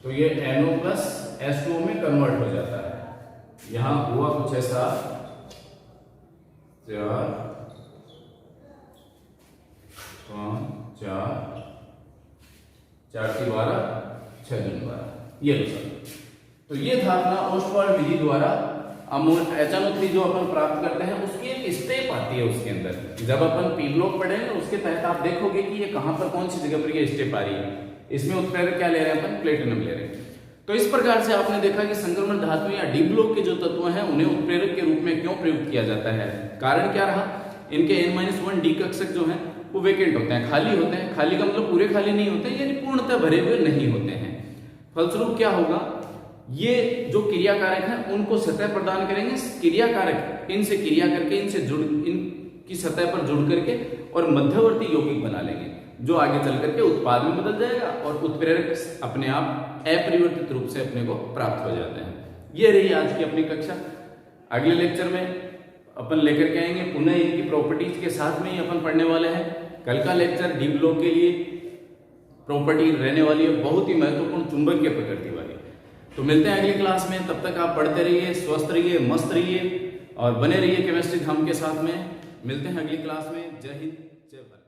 S1: तो ये NO+H2O में कन्वर्ट हो जाता है। यहां हुआ कुछ ऐसा 4 5 4 की 12 6 दूनी 12, ये तो ये था अपना ओस्टवाल्ड विधि द्वारा HNO3 जो अपन प्राप्त करते हैं, उसकी एक स्टेप आती है उसके अंदर। जब अपन पी ब्लॉक पढ़ेंगे उसके तहत आप देखोगे कि ये कहां पर कौन सी जगह पर ये स्टेप आ रही है। इसमें उत्प्रेरक क्या ले रहे हैं अपन? प्लेटिनम ले रहे हैं। तो इस प्रकार से आपने देखा कि संक्रमण धातु या डी ब्लॉक के जो तत्व हैं उन्हें उत्प्रेरक के रूप में क्यों प्रयुक्त किया जाता है। कारण क्या रहा? इनके N-1 डी कक्षक जो हैं वो वेकेंट होते हैं, खाली होते हैं। खाली का मतलब पूरे खाली नहीं होते, यानी पूर्णतः भरे हुए नहीं होते हैं। फलस्वरूप क्या होगा, ये जो क्रिया कारक हैं उनको सतह प्रदान करेंगे। क्रिया कारक इनसे क्रिया करके इनकी सतह पर जुड़ करके और मध्यवर्ती यौगिक बना लेंगे, जो आगे चल करके उत्पाद में बदल जाएगा और उत्प्रेरक अपने आप अपरिवर्तित रूप से अपने को प्राप्त हो जाते हैं। ये रही आज की अपनी कक्षा। अगले लेक्चर में अपन लेकर के आएंगे पुनः इनकी प्रॉपर्टीज के साथ में ही अपन पढ़ने वाले हैं। कल का लेक्चर डी ब्लॉक के लिए प्रॉपर्टी रहने वाली है, बहुत ही महत्वपूर्ण चुंबकीय प्रकृति वाली। तो मिलते हैं अगली क्लास में, तब तक आप पढ़ते रहिए, स्वस्थ रहिए, मस्त रहिए और बने रहिए केमिस्ट्री धाम के साथ में। मिलते हैं अगली क्लास में। जय हिंद, जय भारत।